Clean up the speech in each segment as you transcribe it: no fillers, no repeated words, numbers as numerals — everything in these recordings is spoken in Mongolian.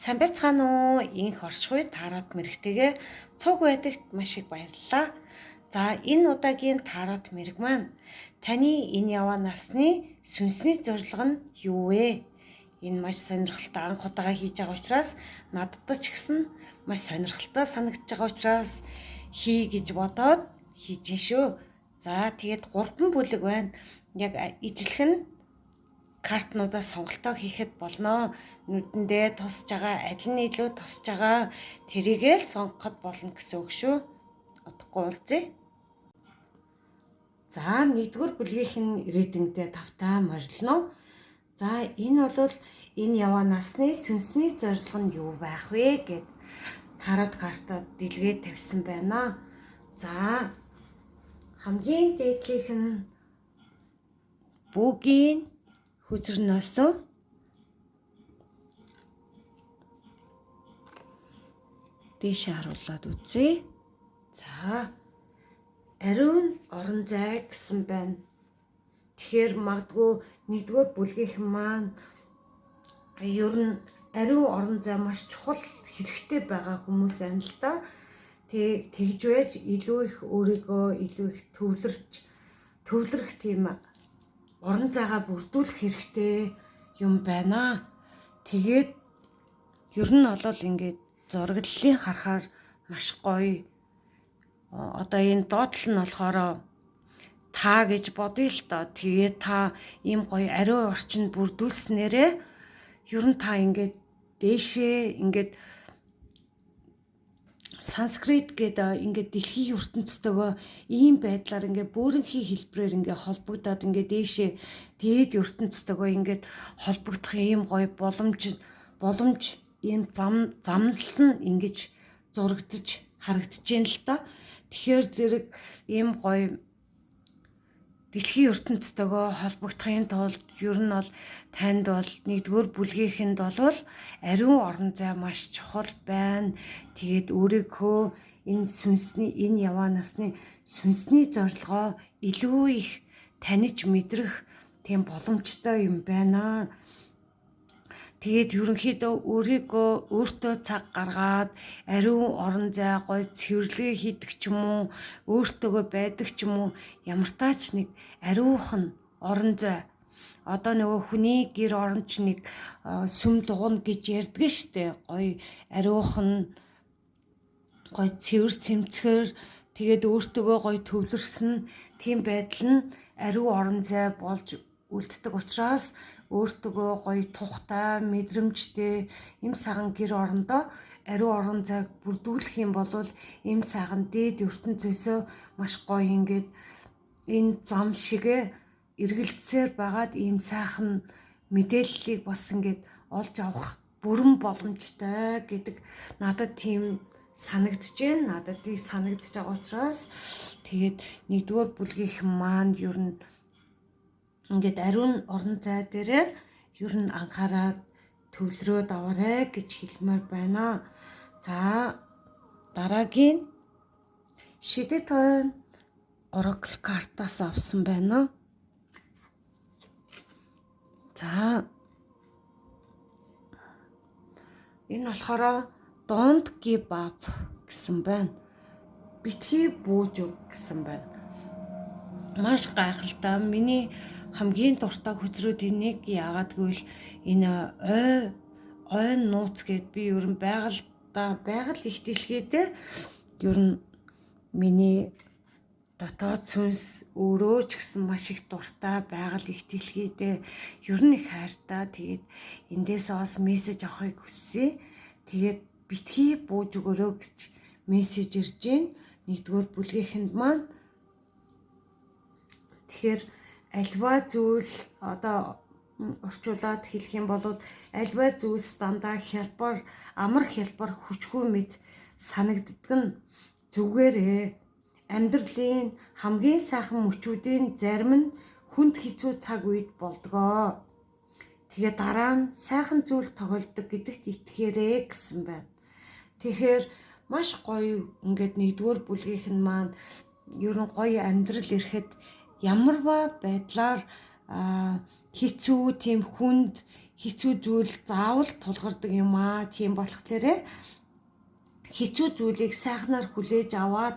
Сайн байцгаана уу? Инх оршихуй тарот мэрэгтэйгээ цуг байдагт маш их баярлалаа. За энэ удаагийн тарот мэрэг маань таны энэ яваа насны сүнсний зорилго нь юу вэ? Энэ маш сонирхолтой анх удаага хийж байгаа учраас надад ч гэсэн маш сонирхолтой санагдаж байгаа учраас хий гэж бодоод хийж шүү. За тэгээд 3 бүлэг байна. Яг ижлэх нь картнуудаа сонголтоо хийхэд болно. Нүдэндээ тусж байгаа, аль нь илүү тусж байгаа тэрийгээ л сонгоход болно гэсэн үг шүү. Утгагүй уулзъя. За 1-р бүлгийн ридингдээ тавтай морилно. За энэ бол энэ яваа насны сүнсний зорилго нь юу байх вэ гэд тарот картад дэлгээд тавьсан байна. За хамгийн дээдлийнх нь бүгийн хүзэрнөөс дээшээ харуулад үзье. За ариун орон зай гэсэн байна. Тэгэхээр магадгүй 1-р бүлгийнхэн маань ер нь ариун орон зай маш чухал хэрэгтэй байгаа хүмүүс байна л да. Тэгж байж илүү их өөрийгөө илүү их төвлөрөх тийм орон зайгаа бүрдүүлэх хэрэгтэй юм байна. Тэгээд ер нь олол ингээд зураглалын харахаар маш гоё. Одоо энэ доотлол нь болохоор та гэж бодъё л доо. Тэгээд та ийм гоё ариун орчинд бүрдүүлснээрээ ер нь та ингээд дээшээ ингээд санскрит гэдэг ингээд дэлхийн ертөнцтэйгөө ийм байдлаар ингээд бөөрөнхий хэлбэрээр ингээд холбогдоод ингээд дээшээ дээд ертөнцтэйгөө ингээд холбогдох ийм гоё боломж ийм замнал нь ингэж зурагдж харагдаж байна л та. Тэгэхээр зэрэг ийм гоё дэлхийн ертөнцтэйгөө холбогдохын тулд ер нь бол танд бол 1-р бүлгийнхэнд бол ариун орон зай маш чухал байна. Тэгээд өөрийнхөө энэ яваа насны сүнсний зорилгоо илүү их таних мэдрэх тийм боломжтой юм байна. Тэгээд ерөнхийдөө өөртөө цаг гаргаад ариун орон зай гоё цэвэрлэгээ хийдэг ч юм уу, өөртөөгөө байдаг ч юм уу, ямар тач нэг ариухан орон зай. Одоо нөгөө хүний гэр оронч нэг сүм дугна гэж ярьдаг штэ. Гоё ариухан, гоё цэвэр цэмцгэр, тэгээд өөртөөгөө гоё төвлөрсөн тийм байдал нь ариун орон зай болж үлддэг учраас өөртөөгөө гоё тухтай, мэдрэмжтэй эм саган гэр орондоо ариун орон зайг бүрдүүлэх юм бол эм саган дээд ертөнцөөсөө маш гоё ингээд энэ зам шигэ эргэлзсээр байгаад ийм сайхан мэдээллийг бас ингээд олж авах бүрэн боломжтой гэдэг надад тийм санагдаж байна. Надад тийм санагдаж байгаа учраас тэгээд 1-р бүлгийнхэн маань ер нь ингээд ариун орон зай дээрээ ер нь анхаарал төвлөрөөд аваарэ гэж хэлмээр байна. За дараагийн шидэт тойн оракл картаас авсан байна. За энэ болохоор don't give up гэсэн байна. Битгий бууж өг гэсэн байна. Маш гайхалтай. Миний хамгийн дуртай хүзрүүдийн нэг яагаад гэвэл энэ ойн нууц гэд би ер нь байгаль их дэлхийдээ ер нь миний дотоод сүнс өөрөө ч гэсэн маш их дуртай байгаль их дэлхийдээ ер нь их хайртай. Тэгээд эндээс бас мессеж авахыг хүссэн. Тэгээд битгий бууж өгөрөө гэж мессеж ирж байна. 1-р бүлгийнхэнд маань тэгэхээр альва зүйл одоо орчуулад хэлэх юм бол альва зүйлс дандаа амар хялбар хүчгүй мэд санагддаг нь зүгээрээ амьдралын хамгийн сайхан мөчүүдийн зарим нь хүнд хэцүү цаг үед болдгоо. Тэгээ дараа нь сайхан зүйл тохиолдог гэдэгт итгэхээрээ гэсэн байна. Тэгэхээр маш гоё ингээд 1-р бүлгийнхэн маань ер нь гоё амьдрал ирэхэд ямар ба байдлаар хэцүү тийм хүнд хэцүү зүйл заавал тулгардаг юм аа. Тийм болохоор хэцүү зүйлийг сайхнаар хүлээж аваад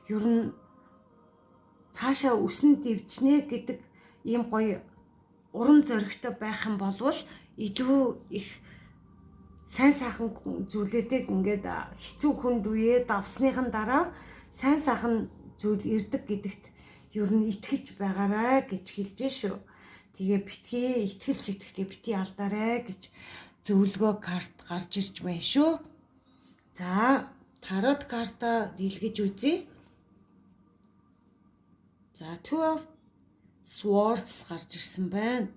ер нь цаашаа өсөн дэвжнэ гэдэг ийм гоё урам зоригтой байх юм бол илүү их сайн сайхан зүйлүүдийг ингээд хэцүү хүнд үе давсныхан дараа сайн сайхан зүйл ирдэг гэдэгт ер нь итгэж байгаарай гэж хэлж шүү. Тэгээ битгий итгэл сэтгэлээ битгий алдаарай гэж зөвлөгөө карт гарч ирж байна шүү. За, тарот карта дэлгэж үзье. За, Two of Swords гарч ирсэн байна.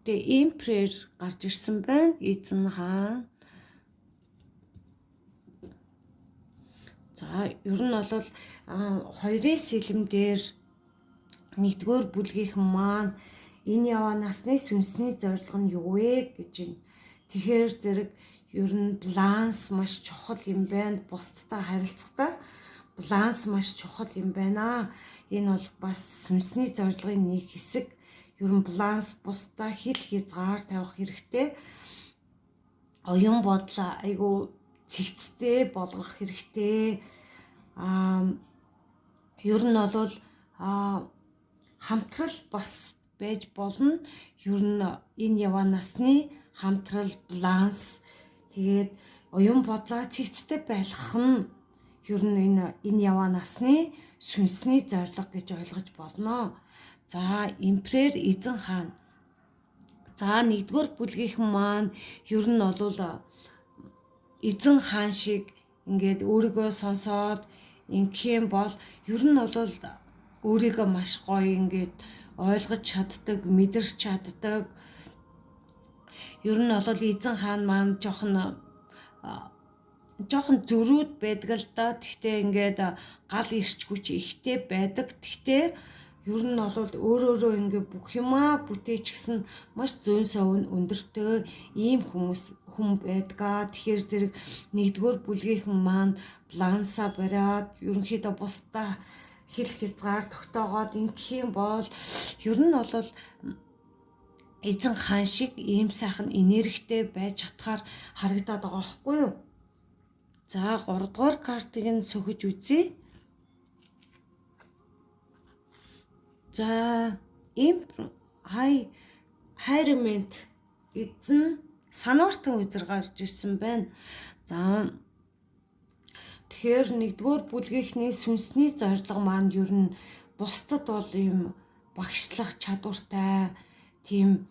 The Emperor гарч ирсэн байна. Эзэн хаан. За, ер нь бол хоёрын сэлэмдэр нэгдүгээр бүлгийнхэн маань энэ яваа насны сүнсний зорилго нь юу вэ гэж байна. Тэгэхээр зэрэг ер нь баланс маш чухал юм байна. Бусдтай харилцахдаа баланс маш чухал юм байна. Энэ бол бас сүнсний зорилгын нэг хэсэг. Ер нь баланс бусдаа хил хязгаар тавих хэрэгтэй. Оюун бодлоо айгүй цэгцтэй болгох хэрэгтэй. Ер нь бол хамтрал бас байж болно. Ер нь энэ яваа насны хамтрал, баланс, тэгээд оюун бодлоо цэгцтэй байлгах нь ер нь энэ яваа насны сүнсний зорилго гэж ойлгож болно. За, Эмперор эзэн хаан. За, нэгдүгээр бүлгийнхэн маань ер нь бол эзэн хаан шиг ингээд өөрийгөө сонсоод ингэх юм бол ер нь бол өөрийгөө маш гоё ингээд ойлгож чаддаг, мэдэрч чаддаг. Ер нь бол эзэн хаан маань жоохон зөрүүд байдаг л да. Тэгтээ ингээд гал ирч хүч ихтэй байдаг. Тэгтээ ер нь бол өөрөө ингээд бүх юмаа бүтээч гэсэн маш зөөн совн өндөртэй ийм хүн байдгаа. Тэгэхээр зэрэг нэгдүгээр бүлгийнхэн маань балансаа бариад ерөнхийдөө бусдаа хил хязгаар тогтоогоод ингэх юм бол ер нь бол эзэн хаан шиг ийм сайхан энергитэй байж чадхаар харагдаад байгаа байхгүй юу? За, 3 дугаар картыг нь сөхөж үзье. За, Hierophant эзэн санууртан үзэр гарч ирсэн байна. За, тэгэхээр нэгдүгээр бүлгийнхний сүнсний зорилго маань ер нь бусдад бол ийм багшлах чадвартай, тийм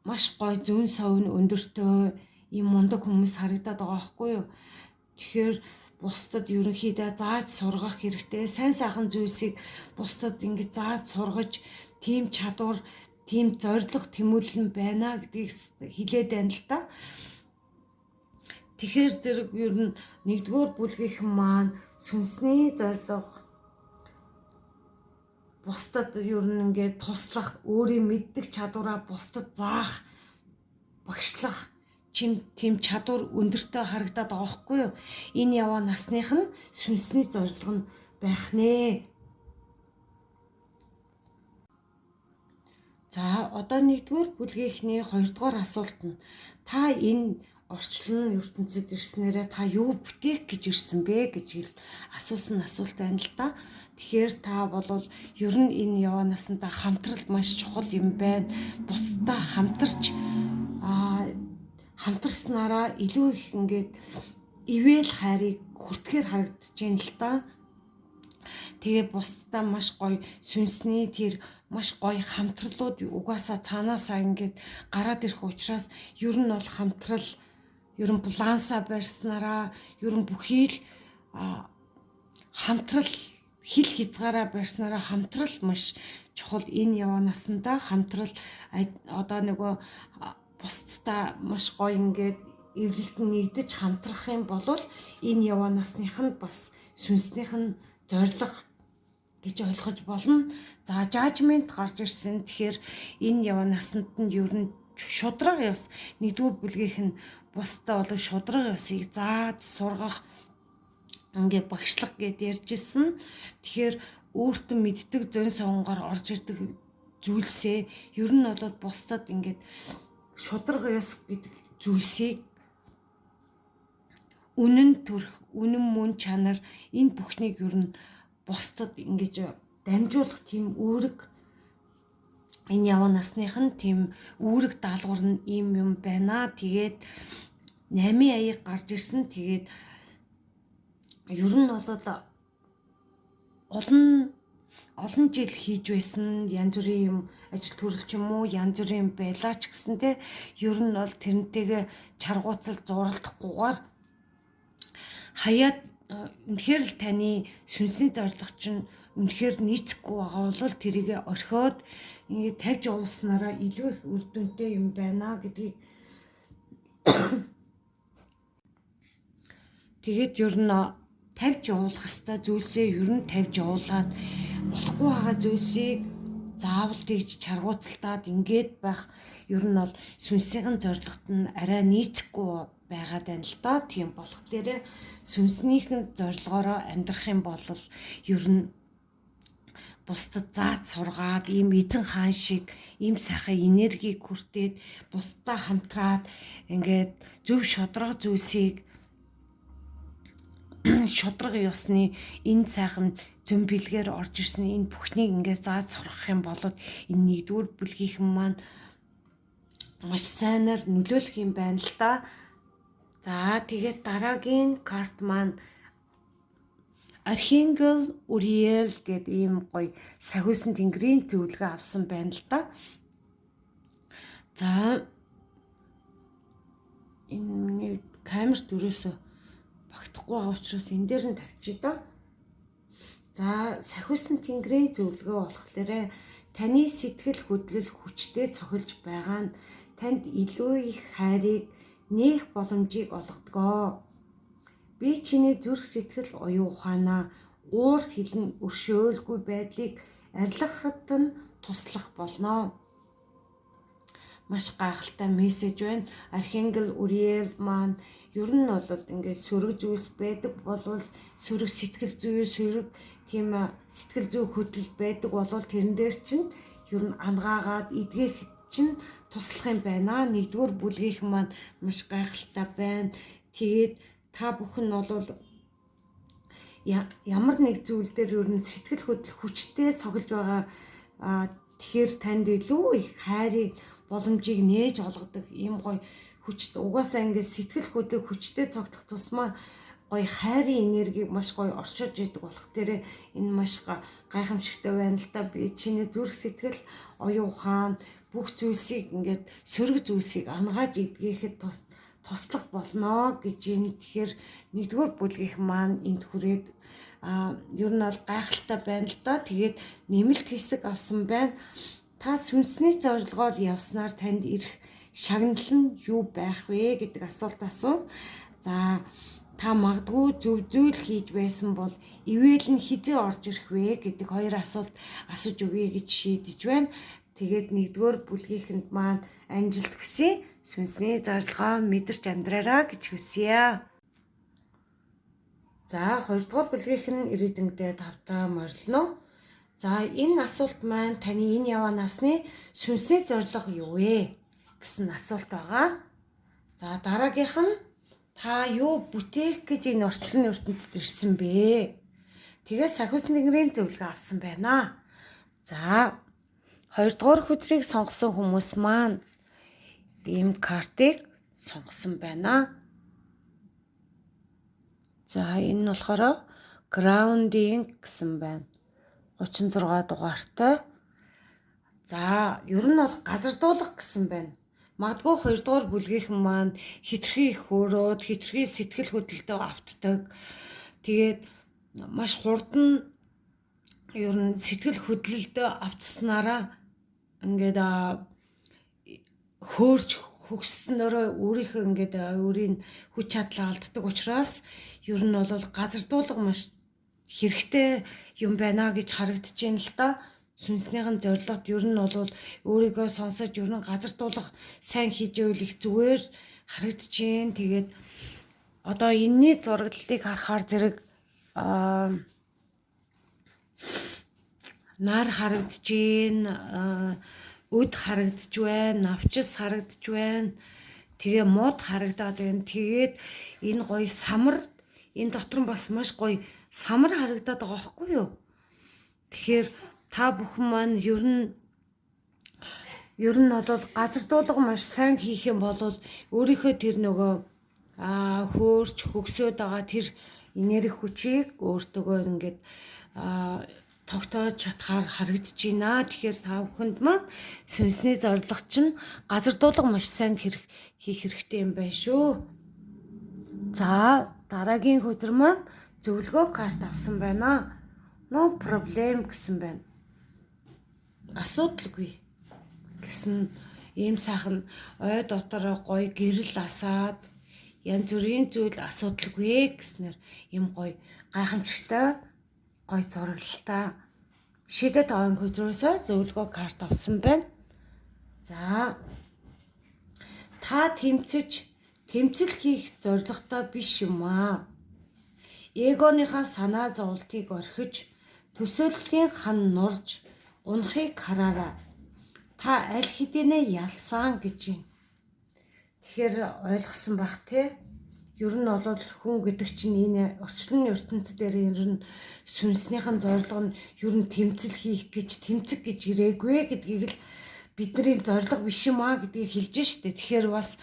маш гоё зүүн совн өндөртэй ийм мундаг хүмүүс харагдаад байгаа байхгүй юу? Тэгэхээр бусдад ерөнхийдөө зааж сургах хэрэгтэй. Сайн сайхан зүйлсийг бусдад ингэж зааж сургаж, тийм чадвар, тийм зорилго тэмүүлэн байна гэдгийг хэлээд байна л да. Тэгэхээр зэрэг ер нь нэгдүгээр бүлгийнхэн маань сүнсний зорилго бусдад ер нь ингээд туслах, өөрийн мэддэг чадвараа бусдад заах, багшлах тийм чадвар өндөртэй харагдаад байгаа байхгүй юу? Энэ яваа насных нь сүнсний зорилго нь байх нэ. За, одоо нэгдүгээр бүлгийнхний 2 дугаар асуулт нь та энэ орчлон ертөнцид ирснээрээ та юу бүтээх гэж ирсэн бэ гэж асуусан асуулт байна л да. Тэгэхээр та бол ер нь энэ яваа насандаа хамтрал маш чухал юм байна. Бусдаа хамтарч хамтарснараа илүү их ингээд ивэл хайрыг хүртгэхээр харагдаж байна л да. Тэгээ бусдаа маш гоё сүнсний тэр маш гоё хамтралууд угаасаа цаанаасаа ингээд гараад ирэх учраас ер нь бол хамтрал, ер нь балансаа барьснараа ер нь бүхий л хамтрал хил хязгаараа барьснараа хамтрал маш чухал. Энэ яваа насандаа хамтрал одоо нөгөө бусдаа маш гоё ингээд эвлэлтэн нэгдэж хамтрах юм бол энэ яваа насных нь бас сүнснийх нь зорилго гэж ойлгож болно. За, Judgment гарч ирсэн. Тэгэхээр энэ яваа насанд нь ер нь шудраг ёс, нэгдүгээр бүлгийнх нь бусдаа бол шудраг ёсыг зааж сургах, ингээ багшлах гэд ярьжсэн. Тэгэхээр өөртөө мэддэг зөн сонгоор орж ирдэг зүйлсээ ер нь бол бусдад ингээд шудраг ёс гэдэг зүйлсийг үнэн төрх, үнэн мөн чанар энэ бүхнийг ер нь бусдад ингэж дамжуулах тийм үүрэг энэ яваа насных нь тийм үүрэг даалгавар нь ийм юм байна. Тэгээд 8 аяг гарч ирсэн. Тэгээд ер нь бол олон жил хийж байсан янз бүрийн юм ажил төрөл ч юм уу янз бүрийн байлаа ч гэсэн те ер нь бол тэрнтэйгээ чаргууцал зуралдахгүйгээр хаяад үнэхээр л таны сүнсний зорилго чинь үнэхээр нийцэхгүй байгаа бол тэрийг орхиод ингээд тавьж явуулснараа илүү их үр дүнтэй юм байна гэдгийг тэгээд ер нь тавьж явуулах хэвээр зүйлсээ ер нь тавьж явуулаад болохгүй байгаа зүйлсийг заавал тэгж чаргууцалтаад ингээд байх ер нь бол сүнсийн зорилгот нь арай нийцэхгүй байгаад байна л да. Тийм болох дээрээ сүнснийхэн зорилгоороо амьдрах юм бол ер нь бусдад зааж сургаад ийм эзэн хаан шиг ийм сайхан энержиг хүртээд бусдаа хамтраад ингээд зөв шудраг зүйлсийг шудраг ёсны энэ сайхан зөм бэлгээр орж ирсэн энэ бүхнийг ингээд зааж сурах юм бол энэ нэгдүгээр бүлгийнхэн маань маш сайнаар нөлөөлөх юм байна л да. За тэгээд дараагийн карт маань Архангел Уриэл гэдэг ийм гоё сахиусан тэнгэрийн зөвлөгөө авсан байна л да. За энэ камер дөрөөсөө багтахгүй байгаа учраас энэ дээр нь тавьчих доо. За сахиусан тэнгэрийн зөвлөгөө болохоор таны сэтгэл хөдлөл хүчтэй цохилж байгаа нь танд илүү их хайрыг нээх боломжийг олгодог. Би чиний зүрх сэтгэл оюун ухаанаа уур хилэн өршөөлгүй байдлыг арилгахад нь туслах болно. Маш гайхалтай мессеж байна. Архангел Уриэл маань ер нь бол ингээд сөрөг зүйлс байдаг болвол сөрөг сэтгэл зүй сөрөг тийм сэтгэл зүй хөдлөл байдаг болвол тэрэн дээр чинь ер нь ангаагаад эдгэхэд чинь туслах юм байна. Нэгдүгээр бүлгийнхэн маань маш гайхалтай байна. Тэгээд та бүхэн бол ямар нэг зүйл дээр ер нь сэтгэл хөдлөл хүчтэй цоглож байгаа тэгэхээр танд илүү их хайрыг боломжийг нээж олгодог ийм гоё хүчтэй угаасаа ингээд сэтгэл хөдлөл хүчтэй цогцох тусмаа гоё хайрын энергийг маш гоё оршиж идэг болох дээр энэ маш гайхамшигтай байна л да. Би чиний зүрх сэтгэл оюун ухаан бүх зүйлсийг ингээд сөрөг зүйлсийг ангааж эдгэхэд туслах болно гэж энэ тэгэхээр нэгдүгээр бүлгийнх маань энд хүрээд ер нь бол гайхалтай байна л да. Тэгээд нэмэлт хэсэг авсан байна. Та сүнсний зорилгоор явснаар танд ирэх шагнал нь юу байх вэ гэдэг асуулт асуув. За та магадгүй зөв зүйл хийж байсан бол ивэл нь хизээ орж ирэх вэ гэдэг хоёр асуулт асууж өгье гэж шийдэж байна. Тэгээд нэгдүгээр бүлгийнхэнд маань амжилт хүсье. Сүнсний зорилгоо мэдэрч амьдраарай гэж хүсье. За хоёрдугаар бүлгийнх нь ирээдүйдээ тавтаа морилно. За энэ асуулт маань таны энэ яваа насны сүнсний зорилго юу вэ гэсэн асуулт байгаа. За дараагийнх нь та юу бүтээх гэж энэ орчлон ертөнцид ирсэн бэ? Тэгээ сахиусан тэнгэрийн зөвлөгөө авсан байна. За хоёрдугаар хүчрийг сонгосон хүмүүс маань ийм картыг сонгосон байна. За энэ нь болохоор grounding гэсэн байна. 36 дугаартай. За ер нь бол газардуулах гэсэн байна. Магадгүй хоёрдугаар бүлгийнхэн маань хитрхи их хөөрөөд хитрхи сэтгэл хөдлөлтөд автдаг. Тэгээд маш хурдан ер нь сэтгэл хөдлөлтөд автснараа ингээд хөөрч хөгснөрөө өөрийнхөө ингээд өөрийн хүч чадлаа алддаг учраас ер нь бол газардуулга маш хэрэгтэй юм байна гэж харагдаж байна л да. Сүнснийхэн зорилгот ер нь бол өөрийгөө сонсож ер нь газардуулах сайн хийжээвэл их зүгээр харагдаж байна. Тэгээд одоо энэний зураглалыг харахаар зэрэг нар харагдж байна, өд харагдж байна, навчис харагдж байна. Тэгээ мод харагдаад байна. Тэгээд энэ гоё самар, энэ дотор нь бас маш гоё самар харагдаад байгаа байхгүй юу? Тэгэхээр та бүхэн маань ер нь бол газар дуулга маш сайн хийх юм бол өөрийнхөө тэр нөгөө хөөрч хөгсөөд байгаа тэр энерги хүчийг өөртөөгөө ингээд тогтоож чадхаар харагдаж байна. Тэгэхээр та бүхэнд маань сүнсний зорилго чинь газар дуулга маш сайн хийх хэрэгтэй юм байна шүү. За дараагийн хөдөр маань зөвлөгөө карт авсан байна. No problem гэсэн байна. Асуудалгүй гэсэн ийм сайхан ой дотор гоё гэрэл асаад янз бүрийн зүйл асуудалгүй гэснээр ийм гоё гайхамшигтай гоё зураглалтай шидэт аван хөзрөөсөө зөвлөгөө карт авсан байна. За та тэмцэл хийх зорилготой биш юм аа. Эгоныхаа санаа зовлтыг орхиж төсөөллийн хан нурж унахыг хараарай. Та аль хэдийнэ ялсан гэж юм. Тэгэхээр ойлгосон бах те. Ер нь бол хүн гэдэг чинь энэ орчлон ертөнц дээр ер нь сүнснийхэн зорилго нь ер нь тэмцэл хийх гэж тэмцэх гэж ирээгүй гэдгийг л бидний зорилго биш юм аа гэдгийг хэлж штэ. Тэгэхээр бас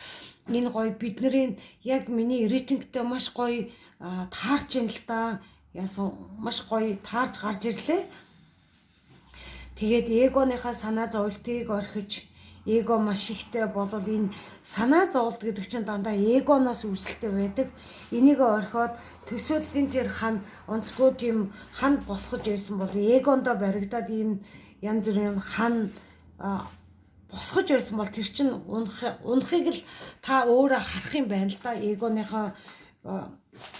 энэ гоё бидний яг миний рейтингтэй маш гоё таарч ин л да. Яасан маш гоё таарч гарч ирлээ. Тэгээд эгоныхаа санаа зовлтыг орхиж эго маш ихтэй болвол энэ санаа зовлт гэдэг чинь дандаа эгоноос үүсэлтэй байдаг. Энийг орхиод төсөөллийн тэр хан онцгой тийм хан босгож байсан бол эгондоо баригдаад ийм янз бүрийн хан босгож байсан бол тэр чинь унахыг л та өөрөө харах юм байна л да.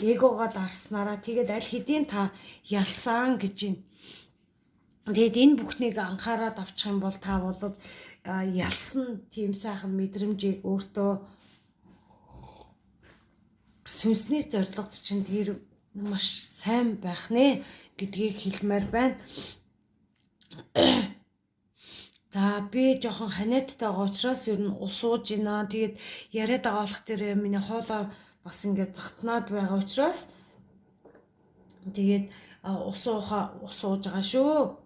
Эгогоо дарснараа тэгээд аль хэдийн та ялсан гэж юм. Тэгээд энэ бүхнийг анхаарал авчих юм бол та бол ялсан тийм сайхан мэдрэмжийг өөртөө сүнсний зорилгод чинь тэр маш сайн байх нэ гэдгийг хэлмээр байна. За би жоохон ханиадтай байгаа учраас ер нь ус ууж байна. Тэгээд яриад байгаа болох тэр миний хоолоо бас ингээд захтнаад байгаа учраас тэгээд ус ууж байгаа шүү.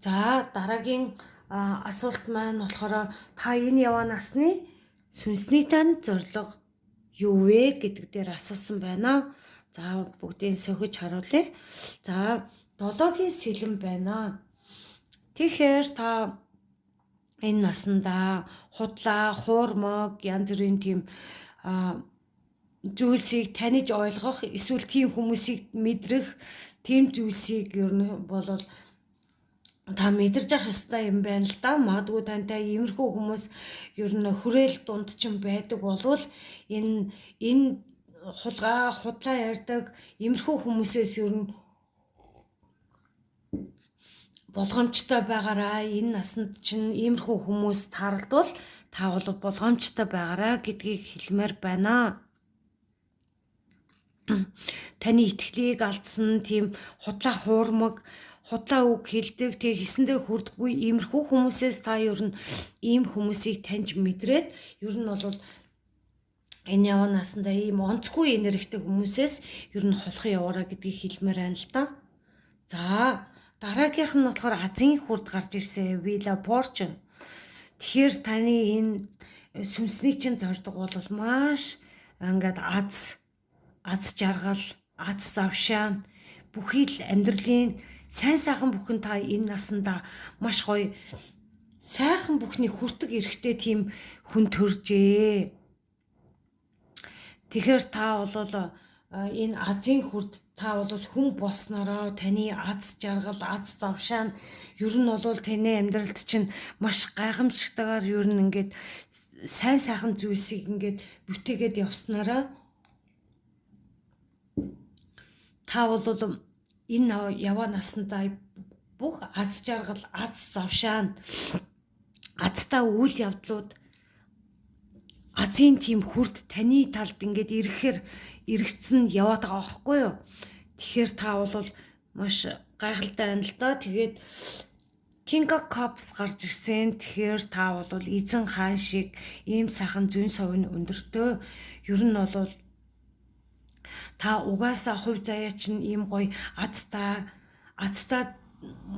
За дараагийн асуулт маань болохоор та энэ яваа насны сүнсний танд зорилго юу вэ гэдэг дээр асуусан байна. За бүгдийг сөхөж харуулъя. За 7-гийн сэлэн байна. Тэгэхээр та энэ насандаа худлаа, хуурмаг, янз бүрийн тийм зүйлсийг таних ойлгох, эсвэл тийм хүмүүсийг мэдрэх, тийм зүйлсийг ер нь болвол та мэдэрч явах ёстой юм байна л да. Магадгүй тантай иймэрхүү хүмүүс ер нь хүрээл дунд ч юм байдаг болвол энэ худлаа ярьдаг иймэрхүү хүмүүсээс ер нь болгоомжтой байгаараа. Энэ насанд чинь иймэрхүү хүмүүс тааралдвал та бол болгоомжтой байгаараа гэдгийг хэлмээр байна. Таны итгэлийг алдсан тийм худлаа хуурмаг, худлаа үг хэлдэг, тэг хийсэндээ хүрдэггүй иймэрхүү хүмүүсээс та ер нь ийм хүмүүсийг таньж мэдрээд ер нь бол энэ яваа насандаа ийм онцгүй энергитэй хүмүүсээс ер нь холох яваараа гэдгийг хэлмээр байна л да. За дараагийнх нь болохоор Азийн хурд гарч ирсэн Вила Порчн. Тэгэхээр таны энэ сүнсний чинь зордго бол маш ингээд аз жаргал, аз завшаан бүхий л амьдралын сайн сайхан бүхэн та энэ насандаа маш гоё сайхан бүхний хүртэг эрэхтэй тийм хүн төржээ. Тэгэхээр та бол энэ Азийн хурд та бол хүн болсноороо таны аз жаргал, аз завшаан ер нь бол таны амьдралд чинь маш гайхамшигтайгаар ер нь ингээд сайн сайхан зүйлсийг ингээд бүтээгээд явснараа та бол энэ яваа насандаа бүх аз жаргал, аз завшаан, азтай үйл явдлууд, азийн тийм хүрд таны талд ингээд эргэцэн яваад байгаа байхгүй юу? Тэгэхээр та бол маш гайхалтай байна л да. Тэгээд King of Cups гарч ирсэн. Тэгэхээр та бол эзэн хаан шиг ийм сайхан зүүн совын өндөртөө ер нь бол та угаасаа хувь заяа чинь ийм гоё азтай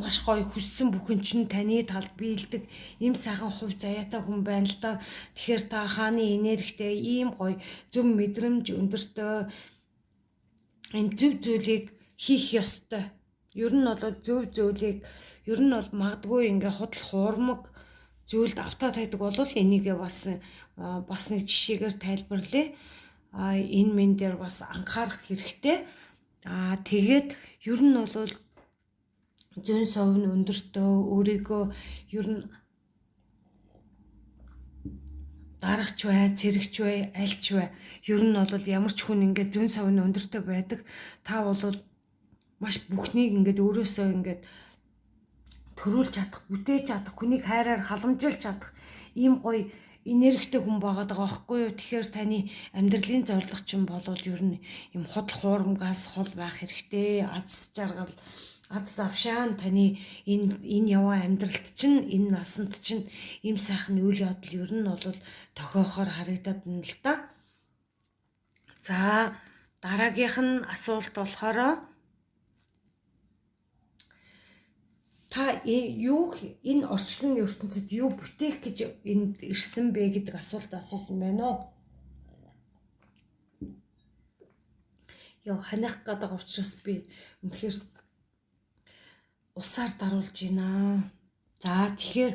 маш гоё хүссэн бүхэн чинь таны талд биелдэг ийм сайхан хувь заяатай хүн байна л да. Тэгэхээр та хааны энергитэй ийм гоё зөв мэдрэмж өндөртөө энэ зөв зүйлийг хийх ёстой. Ер нь бол зөв зүйлийг ер нь бол магадгүй ингээ худал хуурмаг зүйлд автаа тайдаг бол энийгээ бас нэг жишээгээр тайлбарлая. Энэ мен дээр бас анхаарах хэрэгтэй. Тэгээд ер нь бол зүүн совын өндөртөө өөрийгөө ер нь дарагч бай, цэрэгч бай, альч бай. Ер нь бол ямар ч хүн ингээд зүүн совын өндөртөө байдаг. Та бол маш бүхнийг ингээд өөрөөсөө ингээд төрүүлж чадах, бүтээж чадах, хүнийг хайраар халамжилж чадах ийм гоё энергитэй хүн байгаад байгаа байхгүй юу? Тэгэхээр таны амьдралын зорилго чинь болвол ер нь юм худал хуурмгаас хол байх хэрэгтэй. Аз жаргал, аз завшаан таны энэ яваа амьдралд чинь энэ насанд чинь ийм сайхан үйл явдал ер нь бол тохиохоор харагдаад байна л да. За дараагийнх нь асуулт болохоор та энэ орчлон ертөнцид юу бүтээх гэж энд ирсэн бэ гэдэг асуулт асуусан байна уу? Ханиах гэдэг учраас би үнэхээр усаар даруулж байна. За тэгэхээр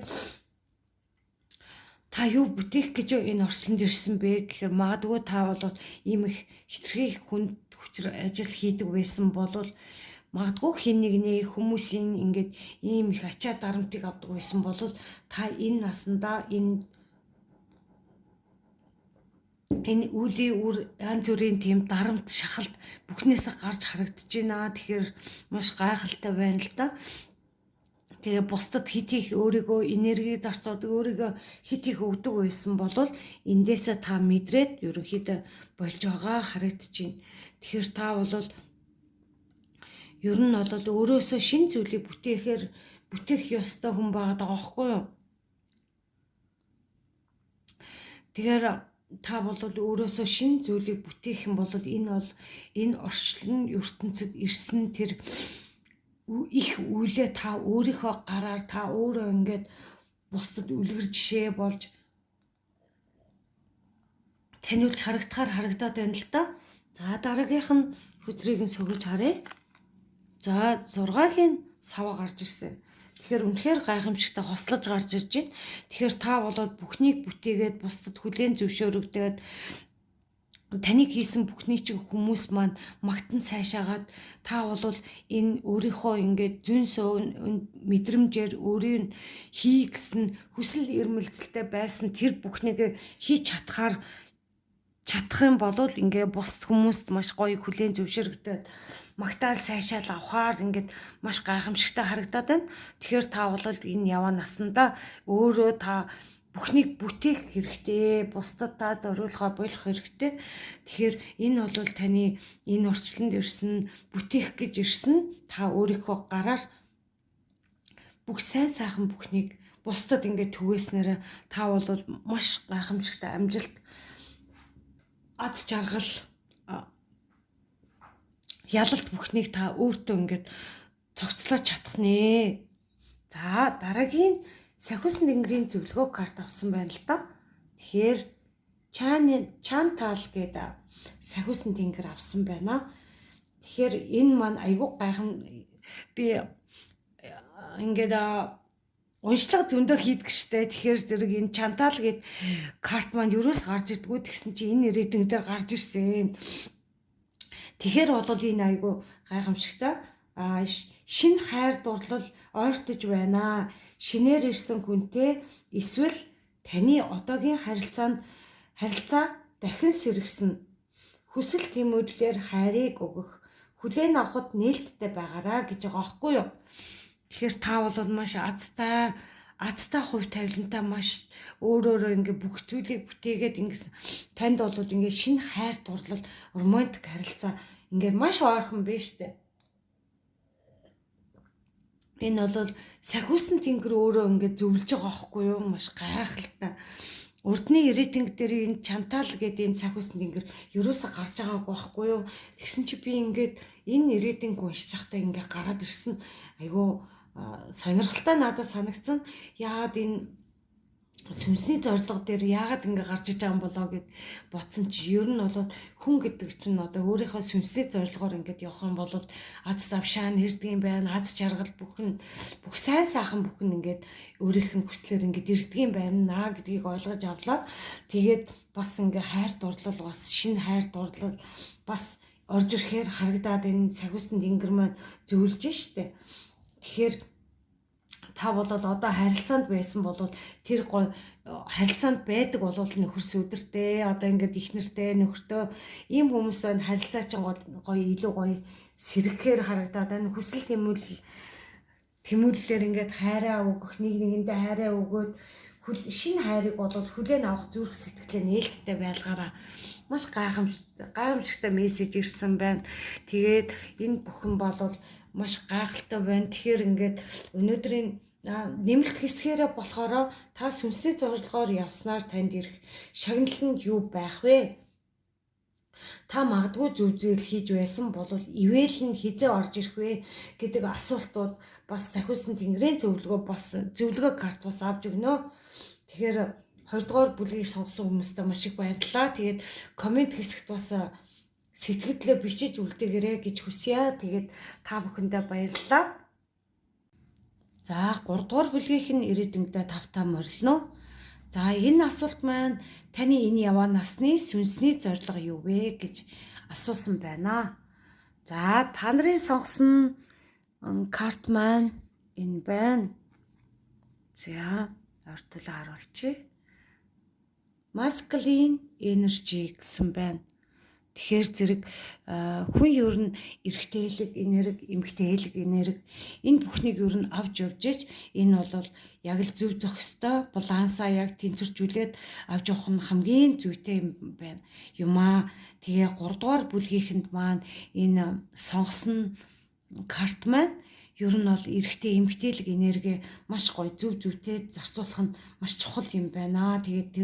та юу бүтээх гэж энэ орчлонд ирсэн бэ гэхээр магадгүй та бол ийм их хэцрхий хүнд хүчээр ажил хийдэг байсан болвол магадгүй хин нэгний хүмүүсийн ингээд ийм их ачаа дарамтыг авдаг байсан бол та энэ насандаа энэ үлийн үр янз бүрийн тийм дарамт шахалт бүхнээсээ гарч харагдаж байна. Тэгэхээр маш гайхалтай байна л да. Тэгээ бусдад хит их өөрийгөө энерги зарцуудаг, өөрийгөө хит их өгдөг байсан бол эндээсээ та мэдрээд ерөнхийдөө болж байгаа харагдаж байна. Тэгэхээр та бол ер нь бол өөрөөсөө шин зүйлийг бүтээх ёстой хүн байгаад байгаа байхгүй юу? Тэгэхээр та бол өөрөөсөө шин зүйлийг бүтээх юм бол энэ орчлон ертөнцид ирсэн тэр их үйлээ та өөрийнхөө гараар та өөрөө ингээд бусдад үлгэр жишээ болж таниулж харагдаад байна л да. За дараагийнх нь хүзрийг нь сөгөж харъя. За 6-гийн сава гарч ирсэн. Тэгэхээр үнэхээр гайхамшигтай хослож гарч ирж байна. Тэгэхээр та болоод бүхнийг бүтээгээд бусдад хүлээн зөвшөөрөгдөөд таныг хийсэн бүхний чинь хүмүүс маань магтан сайшаагаад та бол энэ өөрийнхөө ингээд зүүн совын мэдрэмжээр өөрийн хий гэсэн хүсэл эрмэлзэлтэй байсан тэр бүхнийг хийж чадах юм бол ингээ бусд хүмүүст маш гоё хүлээн зөвшөөрөгдөд магтаал сайшаал авахаар ингээд маш гайхамшигтай харагдаад байна. Тэгэхээр та бол энэ яваа насандаа өөрөө та бүхнийг бүтээх хэрэгтэй, бусдад та зориулахаа болох хэрэгтэй. Тэгэхээр энэ бол таны энэ орчлонд ирсэн бүтээх гэж ирсэн та өөрийнхөө гараар бүх сайн сайхан бүхнийг бусдад ингээд түгээснээр та бол маш гайхамшигтай амжилт, аз жаргал, ялалт бүхнийг та өөртөө ингээд цогцлоод чадах нэ. За дараагийн Сахиусан тэнгэрийн зөвлөгөө карт авсан байна л да. Тэгэхээр Чантал гэдэг Сахиусан тэнгэр авсан байна. Тэгэхээр энэ маань айгүй гайхан би ингээд уншлага зөндөө хийдэг штэ. Тэгэхээр зэрэг энэ Чантал гэд карт маань юроос гарч ирдгүү тэгсэн чи энэ рейтинг дээр гарч ирсэн. Тэгэхээр бол энэ айгүй гайхамшигтай. Шинэ хайр дурлал ойртож байна. Шинээр ирсэн хүнтэй эсвэл таны одоогийн харилцаа дахин сэргсэн. Хүсэл тэмүүлэлээр хайрыг өгөх, хүлээн авахд нээлттэй байгаараа гэж байгаа байхгүй юу? Тэгэхээр та бол маш азтай хувь тавилантай маш өөрөөрөө ингээ бүх зүйлийг бүтээгээд танд бол ингээ шинэ хайр дурлал, романтик харилцаа ингээд маш ойрхон биш үү? Энэ бол сахиусан тэнгэр өөрөө ингээд зөвлөж байгаа байхгүй юу? Маш гайхалтай. Урдны рейтинг дээр энэ чантаал гэдэг энэ сахиусан тэнгэр ерөөсө гарч байгаагүй байхгүй юу? Тэгсэн чи би ингээд энэ рейтинг уншиж байхдаа ингээд гараад ирсэн. Айгу сонирхолтой надад санагдсан. Яагаад энэ сүнсний зорилго дээр яагаад ингэ гарч иж байгаа юм болоо гэд бодсон чи ер нь бол хүн гэдэг чинь одоо өөрийнхөө сүнсний зорилгоор ингээд явах юм бол аз завшаа нэрдэг юм байна, аз жаргал бүх сайн сайхан бүх нь ингээд өөрийнх нь хүслээр ингээд ирдэг юм байна гэдгийг ойлгож авлаа. Тэгээд бас ингээ хайр дурлал бас шинэ хайр дурлал бас орж ирэхээр харагдаад энэ сахиусан тэнгэр маань зөвлөж штэ. Тэгэхээр та бол одоо харилцаанд байсан бол тэр гой харилцаанд байдаг бол нөхөр сүдэртэй одоо ингээд их нэртэй нөхөртөө ийм хүмүүс байна харилцаа чинь гоё илүү гоё сэргээр харагдаад байна хүсэл тэмүүллээр ингээд хайраа өгөх нэг нэгэндээ хайраа өгөөд шинэ хайрыг бол хүлээн авах зүрх сэтгэлээ нээлттэй байлгаараа маш гайхамшигтай мессеж ирсэн байна. Тэгээд энэ бүхэн бол маш гайхалтай байна. Тэгэхээр ингээд өнөөдрийн нэмэлт хэсгээрээ болохоор та сүнсний зорилгоор явснаар танд ирэх шагналал нь юу байх вэ? Та магадгүй зөв зүйл хийж байсан бол ивэл нь хизээ орж ирэх вэ гэдэг асуултууд бас сахиусан тэнгэрийн зөвлөгөө карт бас авч өгнө. Тэгэхээр 2 дугаар бүлгийг сонгосон хүмүүстээ маш их баярлалаа. Тэгээд комент хэсэгт бас сэтгэлдээ бичиж үлдээгээрэй гэж хүсье. Тэгээд та бүхэндээ баярлалаа. За 3 дугаар бүлгийнх нь ирээдүйдээ тавтаа морилно. За энэ асуулт маань таны энэ яваа насны сүнсний зорилго юу вэ гэж асуусан байна. За та нарын сонгосон карт маань энэ байна. За ортолоо харуулчих. Masculine energy гэсэн байна. Тэгэхээр зэрэг хүн ер нь эрэгтэйлэг энерги, эмэгтэйлэг энерги энэ бүхнийг ер нь авч явж иж энэ бол яг л зөв зохистой балансаа яг тэнцвэржүүлээд авч явах нь хамгийн зүйтэй юм байна. Юмаа тэгээ 3 дугаар бүлгийнхэнд маань энэ сонгосон карт маань ер нь бол эрэгтэй эмэгтэйлэг энерги маш гоё зүйтэй зарцуулах нь маш чухал юм байна. Тэгээд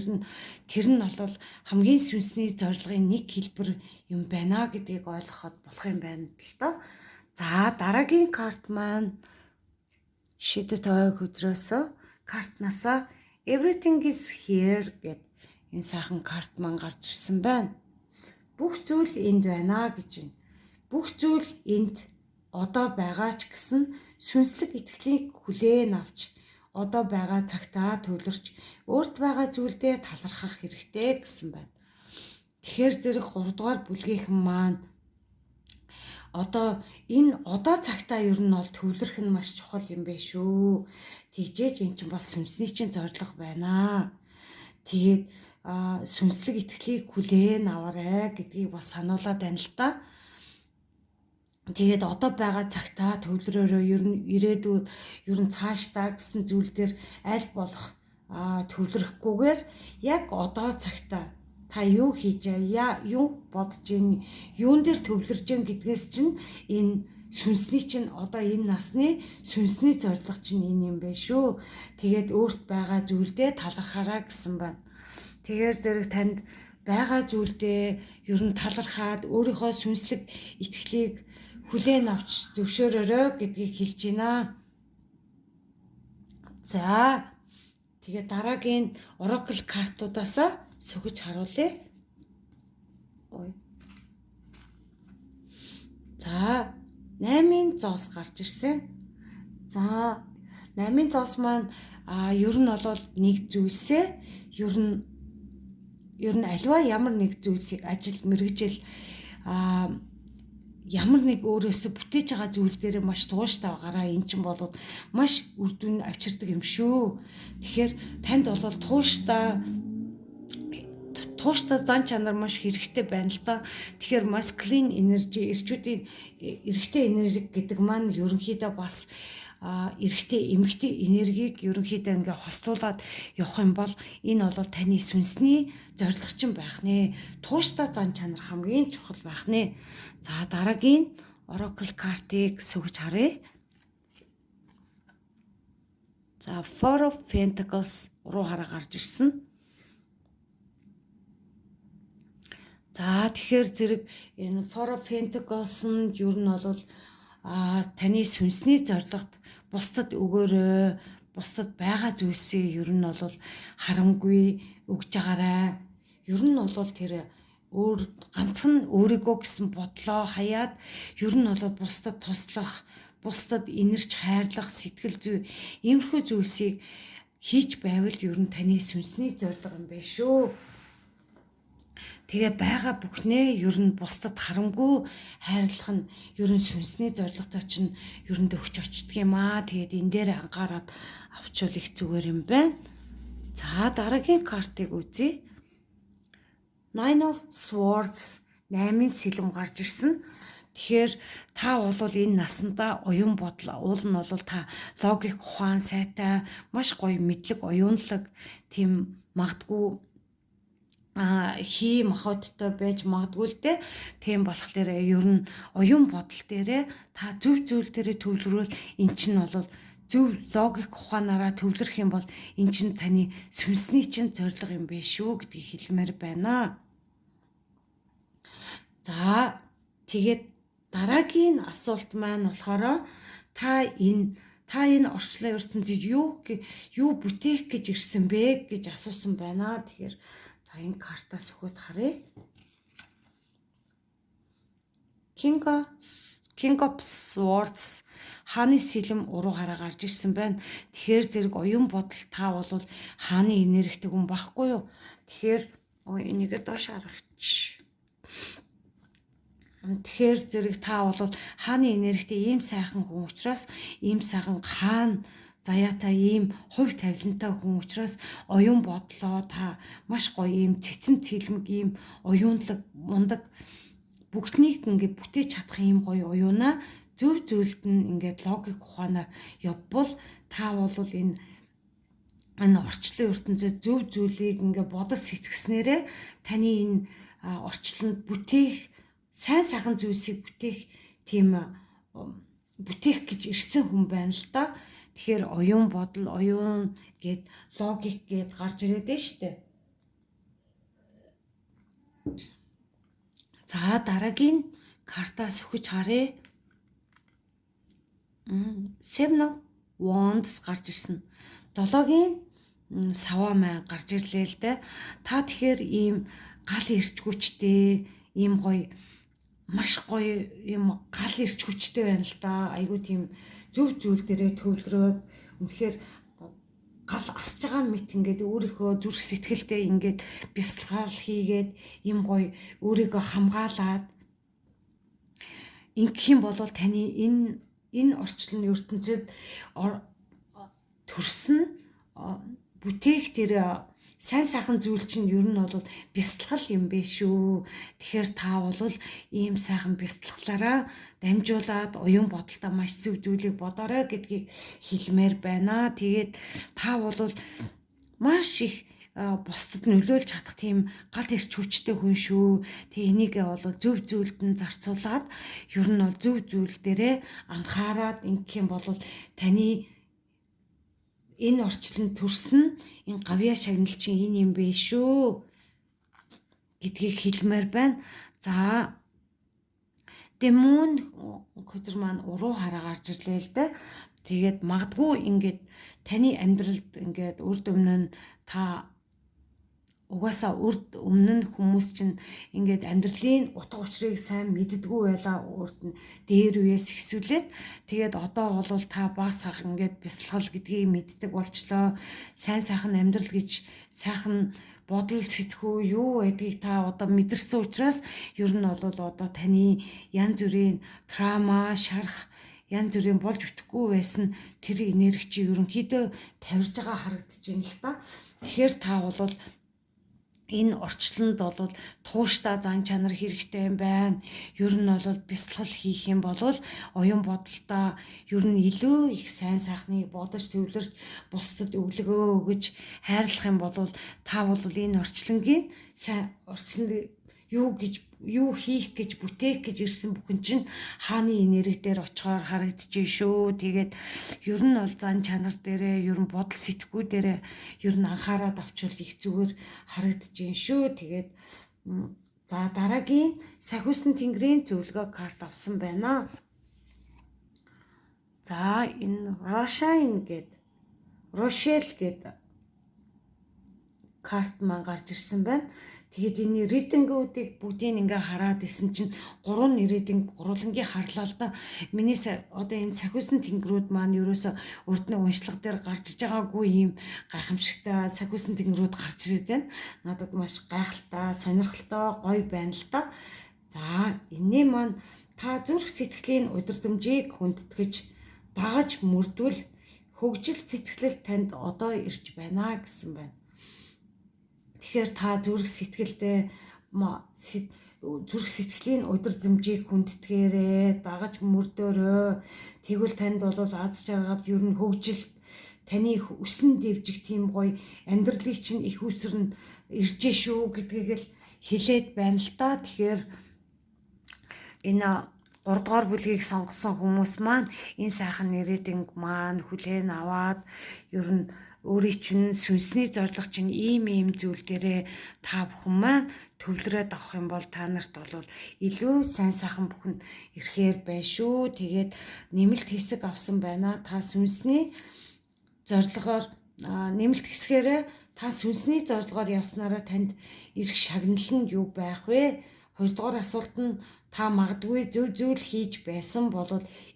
тэр нь бол хамгийн сүнсний зорилгын нэг хэлбэр юм байна гэдгийг ойлгоход болох юм байна л доо. За дараагийн карт маань шидэт ойг үзрөөсөө картнасаа everything is here гэд энэ сайхан карт маань гарч ирсэн байна. Бүх зүйл энд байна гэж байна. Бүх зүйл энд одоо байгаа ч гэсэн сүнслэг итгэлийг хүлээн авч одоо байгаа цагтаа төвлөрч өөрт байгаа зүйлдээ талархах хэрэгтэй гэсэн байна. Тэгэхээр зэрэг 3 дугаар бүлгийнхэн маань одоо энэ одоо цагтаа ер нь бол төвлөрөх нь маш чухал юм байна шүү. Тэгжээж эн чинь бас сүнсний чинь зорилго байна. Тэгээд сүнслэг итгэлийг хүлээн аваарай гэдгийг бас сануулад байна л та. Тэгээд одоо байгаа цагтаа төвлөрөөрөө ер нь ирээдүйд ер нь цаашдаа гэсэн зүйл дээр аль болох төвлөрөхгүйгээр яг одоо цагтаа та юу хийж юу бодож гин юун дээр төвлөрж гин гэдгээс чинь энэ сүнсний чинь одоо энэ насны сүнсний зорилго чинь энэ юм байна шүү. Тэгээд өөрт байгаа зүйлдээ талархаарай гэсэн байна. Тэгэхээр зэрэг танд байгаа зүйлдээ ер нь талархаад өөрийнхөө сүнслэг итгэлийг хүлээн авч зөвшөөрөөрэй гэдгийг хэлж байна. За тэгээд дараагийн oracle картуудаасаа сөхөж харуулъя. За 8-ын зоос гарч ирсэн. За 8-ын зоос маань ер нь бол нэг зүйлсээ ер нь аливаа ямар нэг зүйлсийг ажил мэргэжил ямар нэг өөрөөсөө бүтээж байгаа зүйл дээр маш тууштай байгаараа эн чинь бол маш үр дүн авчирдаг юм шүү. Тэгэхээр танд бол тууштай зан чанар маш хэрэгтэй байна л да. Тэгэхээр masculine energy эрчүүдийн эрэгтэй энерги гэдэг маань ерөнхийдөө бас эрэгтэй эмэгтэй энергийг ерөнхийдөө ингээ хостуулаад явах юм бол энэ бол таны сүнсний зорилгочин байх нэ. Тууштай зан чанар хамгийн чухал байх нэ. За дараагийн Oracle картыг сүгж харъя. За Four of Pentacles руу хараа гарч ирсэн. За тэгэхээр зэрэг энэ Four of Pentacles нь ер нь бол таны сүнсний зорилгот бусдад өгөөрэй, бусдад байгаа зүйлсээ ер нь бол харамгүй өгж агаарай. Ер нь бол тэр ганцхан өөрийгөө гэсэн бодлоо хаяад ер нь бол бусдад туслах, бусдад инэрч хайрлах, сэтгэл зүй иймэрхүү зүйлсийг хийж байвал ер нь таны сүнсний зорилго юм байна шүү. Тэгээ байгаа бүхнээ ер нь бусдад харамгүй хайрлах нь ер нь сүнсний зорилготой чинь ер нь өгч очдөг юм аа. Тэгээд энэ дээр анхаарал авчвал их зүгээр юм байна. За дараагийн картыг үзье. Nine of Swords 8-ын сэлэм гарч ирсэн. Тэгэхээр та бол энэ насандаа оюун бодол уул нь бол та логик ухаан сайтай маш гоё мэдлэг оюунлаг тийм магадгүй хий махбодтой байж магадгүй л дээ. Тийм болохоор ер нь оюун бодол дээрээ та зөв зүйл дээрээ төвлөрвөл эн чинь бол зөв логик ухаанаараа төвлөрөх юм бол эн чинь таны сүнсний чинь зорилго юм биш шүү гэдгийг хэлмээр байна. За тэгээд дараагийн асуулт маань болохоор та энэ орчлон ертөнцид юу бүтээх гэж ирсэн бэ гэж асуусан байна. Тэгэхээр за энэ картаас өгөөд харъя. King of Swords хааны сэлэм уруу хараа гарч ирсэн байна. Тэгэхээр зэрэг оюун бодол та бол хааны энергитэй хүн байхгүй юу? Тэгэхээр энийг доош харуулчих. Тэгэхээр зэрэг та бол хааны энергитэй ийм сайхан хүн учраас ийм сайхан хаана заяатай ийм хувь тавилантай хүн учраас оюун бодлоо та маш гоё ийм цэцэн цэлмэг ийм оюунлаг мундаг бүгднийг ингээд бүтээж чадах ийм гоё оюунаа зөв зүйлд нь ингээд логик ухаанаар явбал та бол энэ орчлон ертөнцид зөв зүйлийг ингээд бодож сэтгэснээрээ таны энэ орчлонд бүтээх сайн сайхан зүйлсийг бүтээх гэж ирсэн хүн байна л да. Тэгэхээр оюун бодол, оюун гэд логик гэд гарч ирээд байна шүү дээ. За дараагийн картаас өгч харъя. Seven of Wands гарч ирсэн. 7-гийн саваа маань гарч ирлээ л дээ. Та тэгэхээр ийм гал ирч хүчтэй, ийм гоё маш гоё юм гал ирч хүчтэй байна л да. Айгуу тийм зөв зүйл дээрээ төвлөрөөд үнэхээр гал асж байгаа мэт ингээд өөрийнхөө зүрх сэтгэлдээ ингээд бясалгал хийгээд юм гоё өөрийгөө хамгаалаад ингэх юм бол таны энэ орчлон ертөнцид төрсөн бүтээх тэр сайн сайхан зүйл чинь ер нь бол бясалгал юм бэ шүү. Тэгэхээр та бол ийм сайхан бясалгалаараа дамжуулаад оюун бодолтой маш зөв зүйлийг бодоорой гэдгийг хэлмээр байна. Тэгээд та бол маш их бусдад нөлөөлж чадах тийм гал ирч хүчтэй хүн шүү. Тэгээ энийг бол зөв зүйлд нь зарцуулаад ер нь бол зөв зүйл дээрээ анхаарад ингэх юм бол таны энэ орчлон төрсөн энэ гавьяа шагнал чинь энэ юм бэ шүү гэдгийг хэлмээр байна. За Демон хөзөр маань уруу хараа гарч ирлээ л дээ. Тэгээд магадгүй ингээд таны амьдралд ингээд үрд өмнө нь та угаасаа үрд өмнө нь хүмүүс чинь ингээд амьдралын утга учирыг сайн мэддэггүй байлаа урд нь дээр үеэс ихсүүлээд тэгээд одоо бол та баг сах ингээд бясалгал гэдгийг мэддэг болчлоо. Сайн сайхан амьдрал гэж сайхан бодол сэтгүү юу гэдгийг та одоо мэдэрсэн учраас ер нь бол одоо таны янз бүрийн трама, шарах янз бүрийн болж үтэхгүй байсан тэр энерги чи ерөнхийдөө тавьж байгаа харагдаж байна л та. Тэгэхээр та бол энэ орчлонд бол тууштай зан чанар хэрэгтэй юм байна. Ер нь бол бясалгал хийх юм бол оюун бодолтой ер нь илүү их сайн сайхныг бодож төвлөрч бусдад өглөгөө өгөж хайрлах юм бол та бол энэ орчлонгийн сайн орчлонд юу хийх гэж бүтээх гэж ирсэн бүхэн чинь хааны энерги дээр очихоор харагдчихэ шүү. Тэгээд ер нь бол зан чанар дээрээ ер нь бодол сэтгүү дээрээ ер нь анхаарал авчвал их зүгээр харагдчихэ шүү. Тэгээд за дараагийн сахиусан тэнгэрийн зөвлөгөө карт авсан байна. За энэ Рошел гэд карт маань гарч ирсэн байна. Тэгээд энэ рейтингүүдийг бүгдийг ингээ хараад исэн чинь 3 рейтинг гурвангийн харлаа л да. Миний одоо энэ сахиусан тэнгэрүүд маань ерөөсө урд нь уншлага дээр гарч иж байгаагүй юм гайхамшигтай сахиусан тэнгэрүүд гарч ирээд байна. Надад маш гайхалтай, сонирхолтой, гоё байна л да. За энэний маань та зүрх сэтгэлийн удирдамжийг хүндэтгэж дагаж мөрдвөл хөгжил цэцгэлэл танд одоо ирж байна гэсэн байна. Тэгэхээр та зүрх сэтгэлийн удирдамжийг хүндэтгээрээ дагаж мөрдөөрөө тэгвэл танд бол аз жаргал ер нь хөгжил таны өсөн дэвжих тийм гоё амьдралыг чинь их үсрэн ирж шүү гэдгийг л хэлээд байна л да. Тэгэхээр энэ 3 дугаар бүлгийг сонгосон хүмүүс маань энэ сайхан рейтинг маань хүлээн аваад ер нь өөрийн чинь сүнсний зорилго чинь ийм зүйл дээрээ та бүхэн маань төвлөрөөд авах юм бол та нарт бол илүү сайн сайхан бүхэн ирэхээр байна шүү. Тэгээд нэмэлт хэсэг авсан байна. Та сүнсний зорилгоор нэмэлт хэсгээрээ та сүнсний зорилгоор явснараа танд ирэх шагнал нь юу байх вэ? 2 дугаар асуулт нь та магадгүй зөв зүйл хийж байсан бол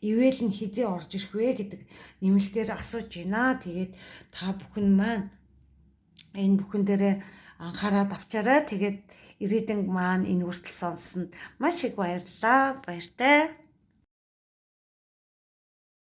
ивэл нь хизээ орж ирэх вэ гэдэг нэмэлтээр асууж байна. Тэгээд та бүхэн маань энэ бүхэн дээрээ анхаарал авчаарай. Тэгээд ирээдүйн маань энэ хүртэл сонссонд маш их баярлалаа. Баяртай.